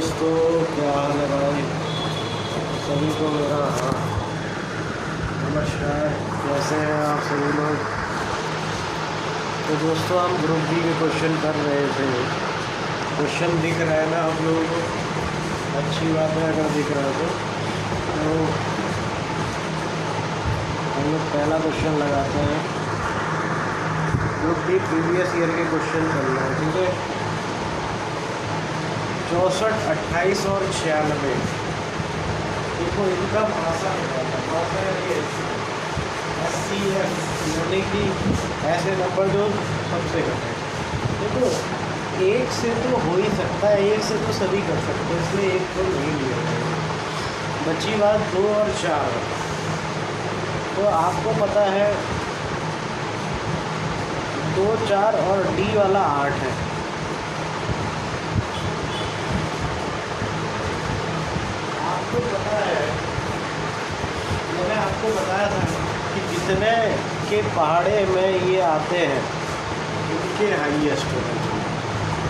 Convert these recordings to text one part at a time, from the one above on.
दोस्तों, क्या हाल है भाई? सभी को मेरा नमस्कार। कैसे हैं आप सभी लोग? तो दोस्तों, हम ग्रुप डी के क्वेश्चन कर रहे थे। क्वेश्चन दिख रहा है ना आप लोगों को? अच्छी बात है अगर दिख रहा है तो हम लोग पहला क्वेश्चन लगाते हैं। ग्रुप डी प्रीवियस ईयर के क्वेश्चन करना है, ठीक है? 64, 28 और 96। देखो इनका भाषा है 80 यानी कि ऐसे नंबर जो सबसे कम है। देखो एक से तो हो ही सकता है, एक से तो सभी कर सकते हैं, इसलिए एक तो नहीं लिया जाएगा। बची बात 2 और 4। तो आपको पता है 2, 4 और डी वाला 8 है। आपको पता है, मैंने आपको बताया था कि जितने के पहाड़े में ये आते हैं इनके हाईएस्ट होते हैं।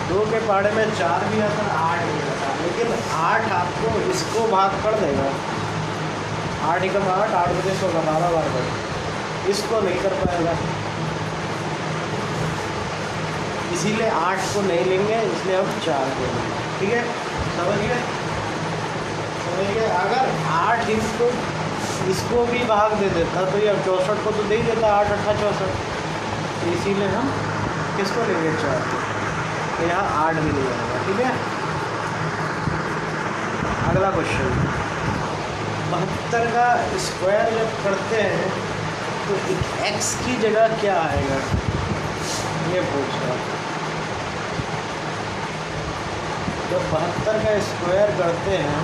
2 के पहाड़े में 4 भी आता है, 8 भी आता है, लेकिन 8 आपको इसको भाग कर देगा। 8 एकम 8, 8 बजे 16, 12 बार कर, इसको नहीं कर पाएगा। इसीलिए 8 को नहीं लेंगे, इसलिए हम 4 को लेंगे। ठीक है, समझ गए? अगर 8 इसको भी भाग दे देता तो ये 64 को तो दे ही देता, 8 8 64। तो इसीलिए हम किसको लेंगे? 4 को। तो यहाँ 8 भी नहीं आएगा। ठीक है, अगला क्वेश्चन। 72 का स्क्वायर जब करते हैं तो x की जगह क्या आएगा, ये पूछ रहा। जब 72 का स्क्वायर करते हैं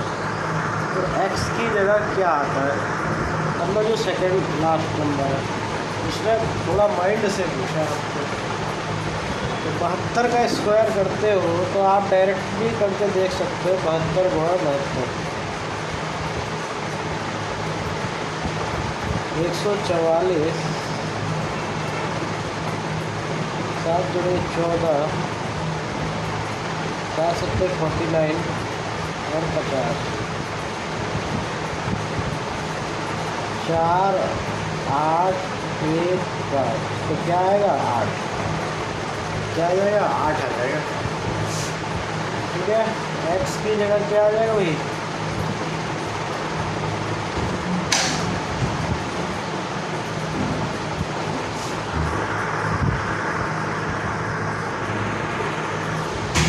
तो x की जगह क्या आता है? मतलब जो सेकंड लास्ट नंबर है उसने थोड़ा माइंड से पूछा आपको। तो 72 का स्क्वायर करते हो तो आप डायरेक्ट भी करके देख सकते हो। 72 गुणा 72, 144, 7 जुड़े 14, 7 7 49 और 50। 4 8 1 5, तो क्या आएगा? 8। क्या आ जाएगा? 8 आ जाएगा। ठीक है, x की जगह क्या आ जाएगा भाई?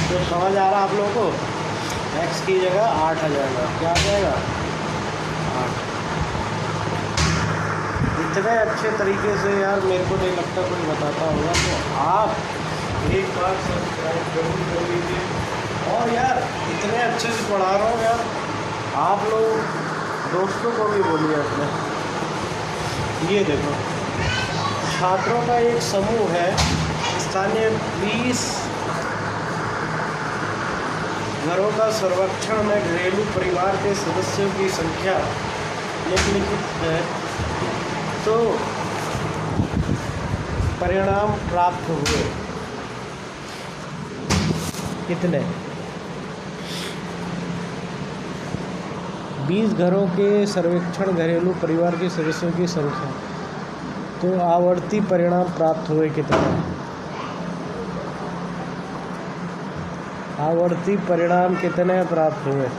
तो समझ आ रहा आप लोगों को? x की जगह 8 आ जाएगा। क्या आ जाएगा? 8। इतने अच्छे तरीके से यार मेरे को नहीं लगता कोई बताता होगा। तो आप एक बार सब्सक्राइब जरूर कर लीजिए। और यार इतने अच्छे से पढ़ा रहा हूँ यार, आप लोग दोस्तों को भी बोलिए अपने। ये देखो, छात्रों का एक समूह है, स्थानीय 20 घरों का सर्वेक्षण में घरेलू परिवार के सदस्यों की संख्या निम्नलिखित है। तो परिणाम प्राप्त हुए कितने? 20 घरों के सर्वेक्षण घरेलू परिवार के सदस्यों की संख्या। तो आवर्ती परिणाम प्राप्त हुए कितने? आवर्ती परिणाम कितने प्राप्त हुए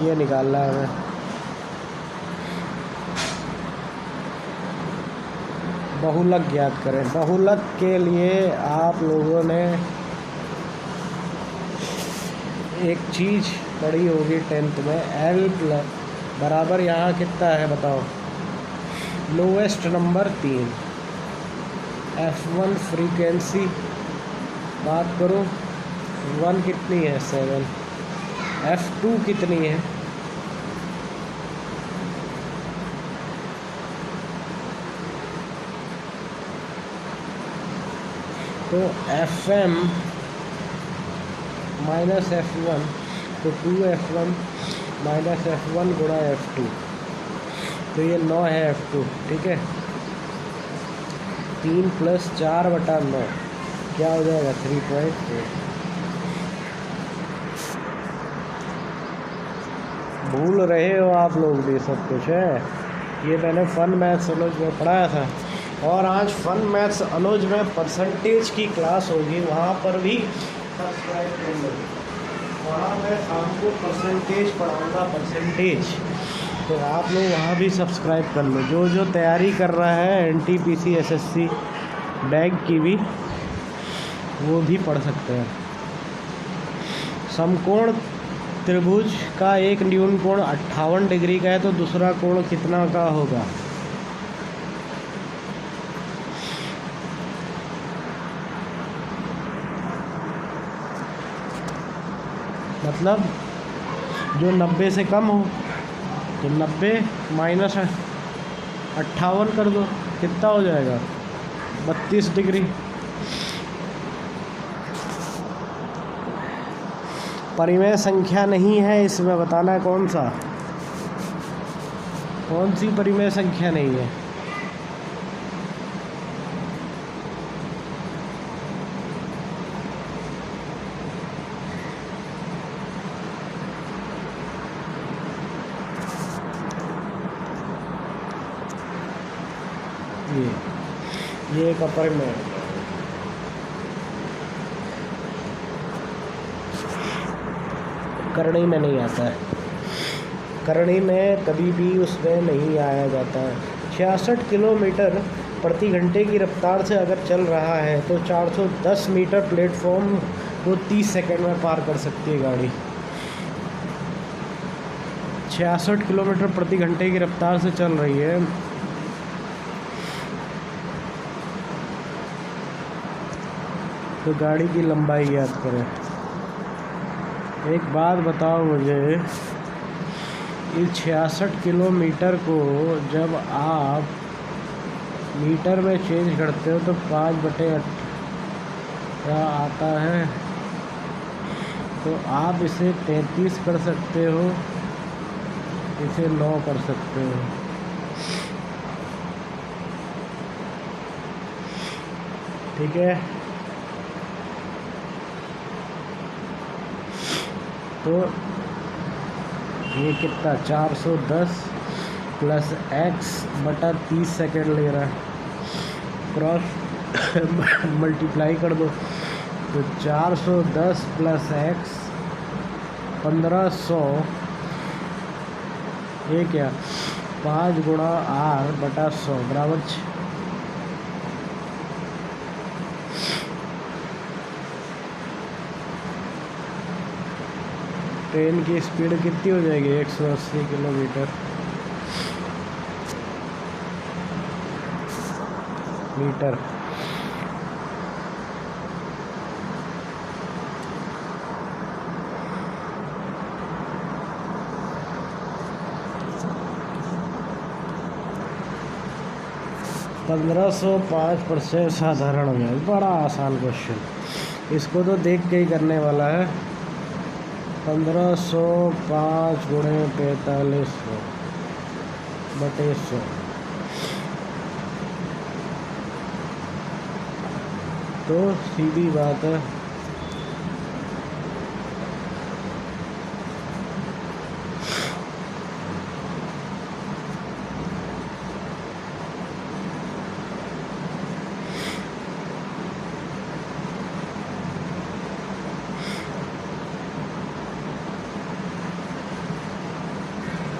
ये निकालना है हमें। बहुलक ज्ञात करें। बहुलक के लिए आप लोगों ने एक चीज़ पढ़ी होगी 10th में, L बराबर यहाँ कितना है बताओ? Lowest number 3। F1 फ्रीक्वेंसी बात करो, 1 कितनी है? 7। F2 कितनी है? तो Fm माइनस F1, तो 2F1 माइनस F1 गुणा F2, तो ये 9 है F2। ठीक है, 3 + 4/9 क्या हो जाएगा? 3.8। भूल रहे हो आप लोग भी सब कुछ है। ये मैंने फन मैथ्स अनुज में पढ़ाया था, और आज फन मैथ्स अनुज में परसेंटेज की क्लास होगी, वहाँ पर भी सब्सक्राइब कर लो। वहाँ मैं शाम को परसेंटेज पढ़ाऊँगा, परसेंटेज, तो आप लोग वहाँ भी सब्सक्राइब कर लो। जो जो तैयारी कर रहा है एनटीपीसी एसएससी बैंक की भी, वो भी पढ़ सकते हैं। समकोण त्रिभुज का एक न्यून कोण 58 डिग्री का है, तो दूसरा कोण कितना का होगा? मतलब जो 90 से कम हो, तो 90 माइनस 58 कर दो, कितना हो जाएगा? 32 डिग्री। परिमेय संख्या नहीं है इसमें, बताना है कौन सा, कौन सी परिमेय संख्या नहीं है? ये एक अपरिमेय, करणी में नहीं आता है, करणी में कभी भी उसमें नहीं आया जाता है। 66 किलोमीटर प्रति घंटे की रफ्तार से अगर चल रहा है तो 410 मीटर प्लेटफॉर्म को 30 सेकंड में पार कर सकती है गाड़ी। 66 किलोमीटर प्रति घंटे की रफ्तार से चल रही है, तो गाड़ी की लंबाई याद करें। एक बात बताओ मुझे, इस 66 किलोमीटर को जब आप मीटर में चेंज करते हो तो 5/8 आता है, तो आप इसे 33 कर सकते हो, इसे 9 कर सकते हो। ठीक है, तो ये कितना 410 प्लस x बटा 30 सेकेंड ले रहा है, क्रॉस मल्टीप्लाई कर दो, तो 410 प्लस x 1500, ये क्या 5 गुणा r बटा 100 बराबर 6। ट्रेन की स्पीड कितनी हो जाएगी? 180 किलोमीटर मीटर। %1505 साधारण हो गया। बड़ा आसान क्वेश्चन, इसको तो देख के ही करने वाला है। 1505 गुणे 4500 बटे 100, तो सीधी बात है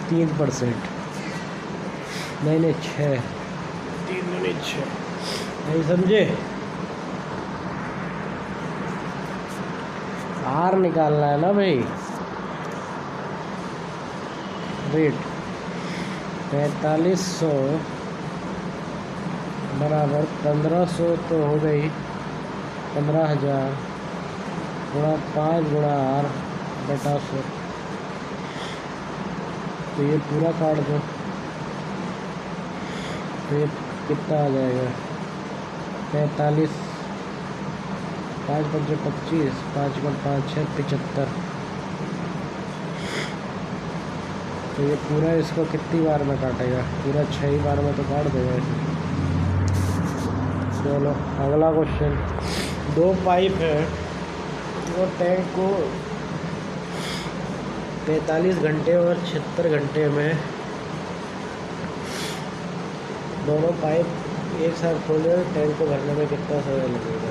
%3। नहीं 6, 3 दूनी 6, नहीं समझे? आर निकालना है ना भाई। रेट 4500 बराबर 1500 तो हो गई 15,000 गुणा 5 गुणा r बटा 100, तो ये पूरा काट दो, तो ये कितना आ जाएगा? 45, 5 × 25, 5 × 5 = 75। तो ये पूरा इसको कितनी बार में काटेगा? पूरा 6 ही बार में तो काट देगा इसे। चलो अगला क्वेश्चन। 2 पाइप है, वो 45 घंटे और 76 घंटे में दोनों पाइप एक साथ खोले और टैंक को भरने में कितना समय लगेगा।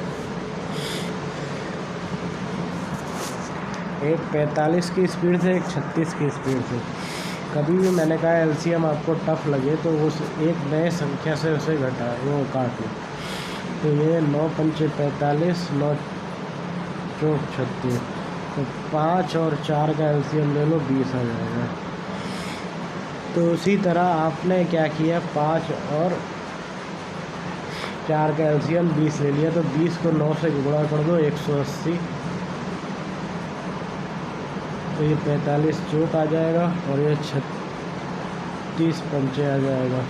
एक 45 की स्पीड से, एक 36 की स्पीड से। कभी भी मैंने कहा एलसीएम आपको टफ लगे तो उस एक नए संख्या से उसे घटा वो काट लो। तो ये 9 पंचे 45, 9 चौक 36, तो 5 और 4 का एलसीएम ले लो, 20 आ जाएगा। तो उसी तरह आपने क्या किया, 5 और 4 का एलसीएम 20 ले लिया, तो 20 को 9 से गुणा कर दो, 180। तो ये 45 चौक आ जाएगा और ये 36 पंचे आ जाएगा।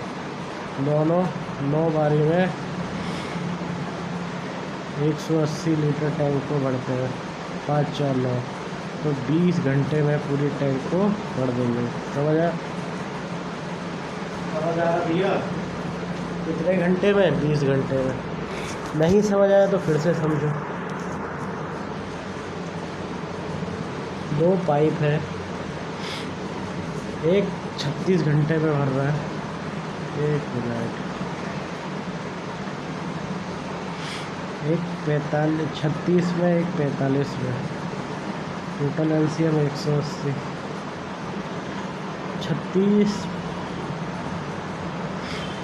दोनों 9 बारी में 180 लीटर टैंक को भरते हैं, 5 4 9, तो 20 घंटे में पूरी टैंक को भर देंगे। समझ आ रहा भैया? कितने घंटे में? 20 घंटे में। नहीं समझ आया तो फिर से समझो। 2 पाइप है, एक 36 घंटे में भर रहा है, 1 मिनट, एक 45 36 में, एक 45 में, टोटल एलसीएम 180। 36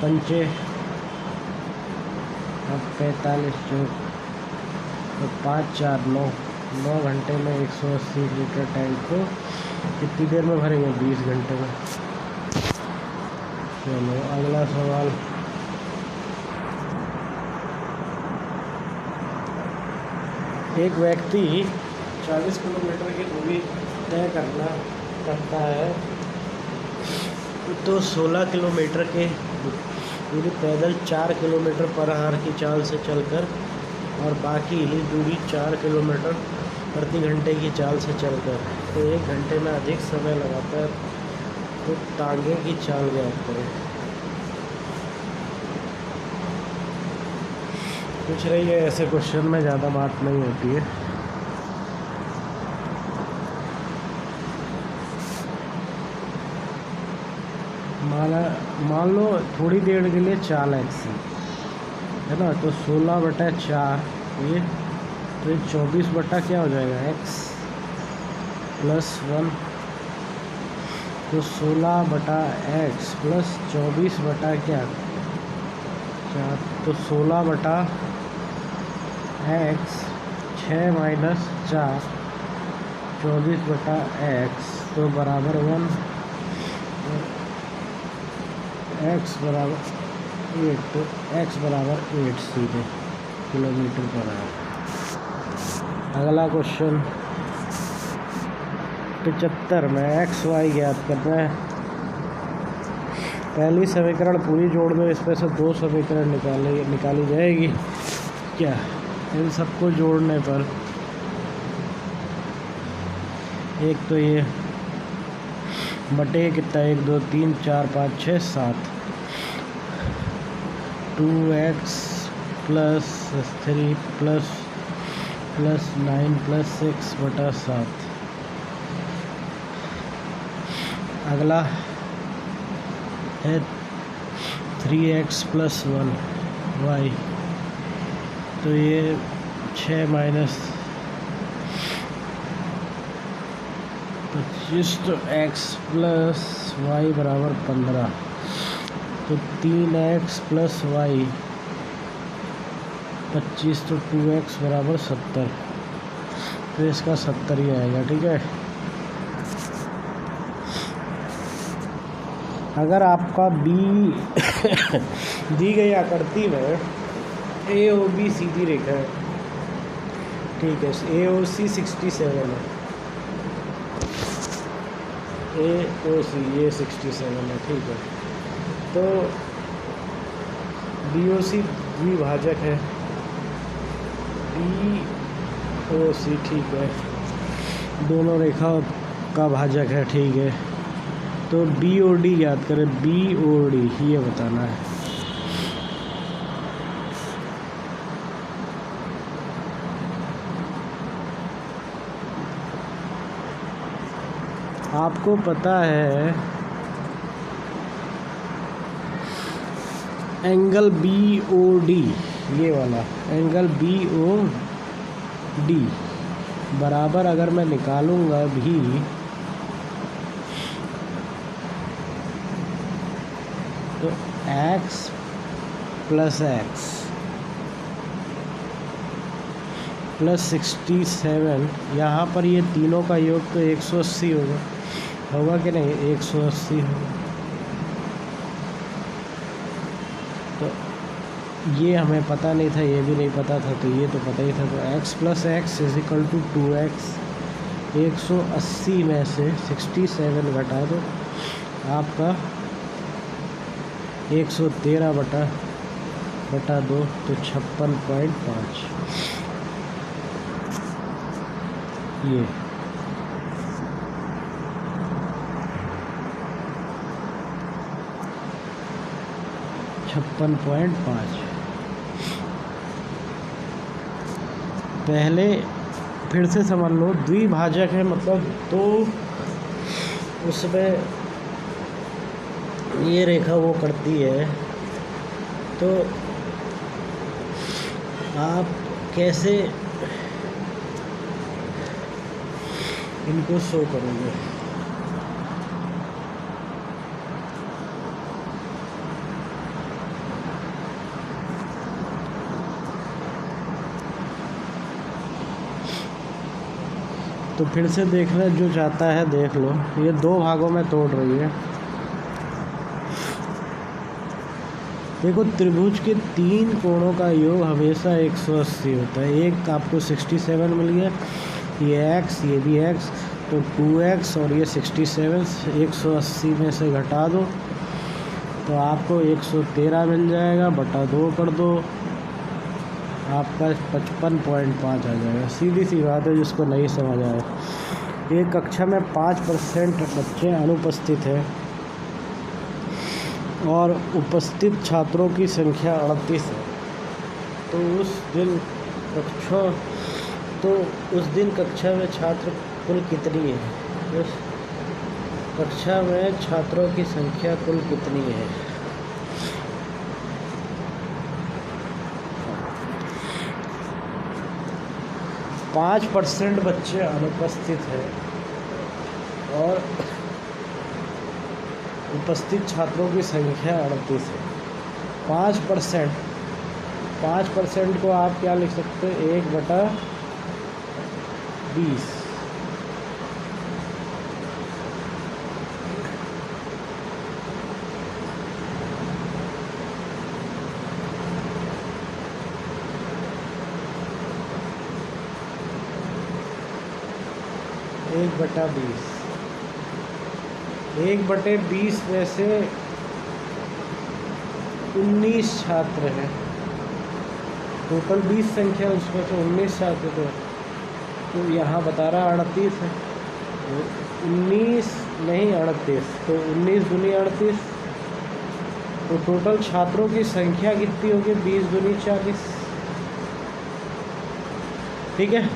पंचे अब 45 चौक, तो 5 4 9 घंटे में 180 लीटर टैंक को कितनी देर में भरेंगे? 20 घंटे में। चलो अगला सवाल। एक व्यक्ति 40 किलोमीटर की दूरी तय करता है, तो 16 किलोमीटर के दूरी पैदल 4 किलोमीटर पर आवर की चाल से चलकर और बाकी ही दूरी 4 किलोमीटर प्रति घंटे की चाल से चलकर, तो 1 घंटे में अधिक समय लगाता है, तो तांगे की चाल ज्ञात करें। पूछ रही है, ऐसे क्वेश्चन में ज़्यादा बात नहीं होती है। मान लो थोड़ी देर के लिए 4x है ना, तो 16/4 ये, तो ये 24 क्या हो जाएगा, x + 1, तो 16/x + 24 क्या 4, तो 16/x 6 - 4 24/x, तो बराबर 1, x बराबर 8, तो x बराबर 8 सीधे किलोमीटर पर आवर। अगला क्वेश्चन 75 में x y ज्ञात करना है। पहली समीकरण पूरी जोड़ दो, इसमें से 2 समीकरण निकाली जाएगी। क्या इन सबको जोड़ने पर एक तो ये बटे कितना, 1 2 3 4 5 6 7, 2x + 3 + 9 + 6/7। अगला है 3x + 1y, तो ये 6 - 25, तो x + y बराबर 15, तो 3x + y 25, तो 2x बराबर 70, तो इसका 70 ही आएगा। ठीक है। अगर आपका बी दी गई आकृति में ए ओ बी सीधी रेखा है, ठीक है, ए ओ सी 67 है, ए ओ सी ये 67 है, ठीक है, तो बी ओ सी द्विभाजक है, बी ओ सी, ठीक है, दोनों रेखा का भाजक है, ठीक है, तो बी ओ डी याद करें, बी ओ डी ये बताना है। आपको पता है एंगल BOD, ये वाला एंगल BOD बराबर अगर मैं निकालूंगा भी तो x प्लस x प्लस 67, यहाँ पर ये तीनों का योग तो 180 होगा कि नहीं, 180 होगा। तो ये हमें पता नहीं था, ये भी नहीं पता था, तो ये तो पता ही था। तो x plus x is equal to 2x। 180 में से 67 घटा दो, आपका 113 बटा 2 तो 56.5। ये 56.5। पहले फिर से समझ लो, द्विभाजक है मतलब तो उसमें ये रेखा वो करती है, तो आप कैसे इनको शो करोगे। तो फिर से देखना, जो चाहता है देख लो। ये दो भागों में तोड़ रही है। देखो, त्रिभुज के तीन कोणों का योग हमेशा 180 होता है। एक आपको 67 मिल गया, ये x, ये भी x, तो 2x और ये 67 180 में से घटा दो तो आपको 113 मिल जाएगा, बटा 2 कर दो, आपका 55.5 आ जाएगा। सीधी सी बात है, जिसको नहीं समझ आया। एक कक्षा में 5% बच्चे अनुपस्थित हैं और उपस्थित छात्रों की संख्या 38 है। तो उस दिन कक्षा में छात्र कुल कितनी है? उस कक्षा में छात्रों की संख्या कुल कितनी है? पाँच % बच्चे अनुपस्थित हैं और उपस्थित छात्रों की संख्या 38 है। 5% को आप क्या लिख सकते हैं? 1/20। एक बटा 20 में से 19 छात्र हैं। टोटल 20 संख्या, उसमें से 19 छात्र थे, तो यहाँ बता रहा 38 है। तो 19 नहीं 38, तो 19 दूनी 38, तो टोटल छात्रों की संख्या कितनी होगी? 20 दूनी 40। ठीक है,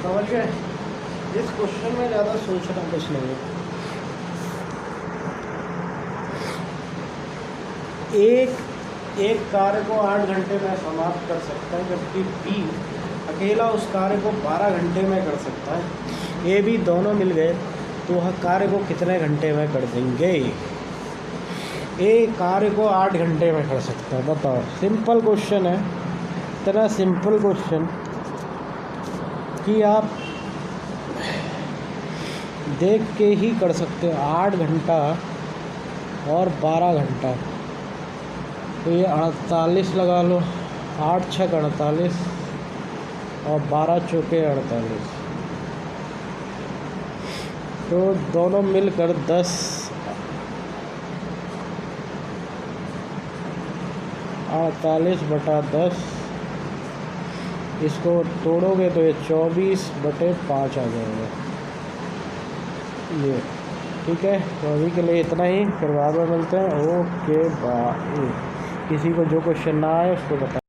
समझ गए? इस क्वेश्चन में ज़्यादा सोचना कुछ नहीं है। एक कार्य को 8 घंटे में समाप्त कर सकता है, जबकि बी अकेला उस कार्य को 12 घंटे में कर सकता है। ए बी दोनों मिल गए तो वह कार्य को कितने घंटे में कर देंगे? ए कार्य को 8 घंटे में कर सकता है, बताओ। सिंपल क्वेश्चन है, इतना सिंपल क्वेश्चन कि आप देख के ही कर सकते हो। 8 घंटा और 12 घंटा, तो ये 48 लगा लो। 8 × 48 और 12 × 4 = 48, तो दोनों मिलकर 10 48/10। इसको तोड़ोगे तो ये 24/5 आ जाएगा। ये ठीक है। तो अभी के लिए इतना ही, फिर बाद में मिलते हैं। Okay bye. किसी को जो क्वेश्चन ना आए उसको बता।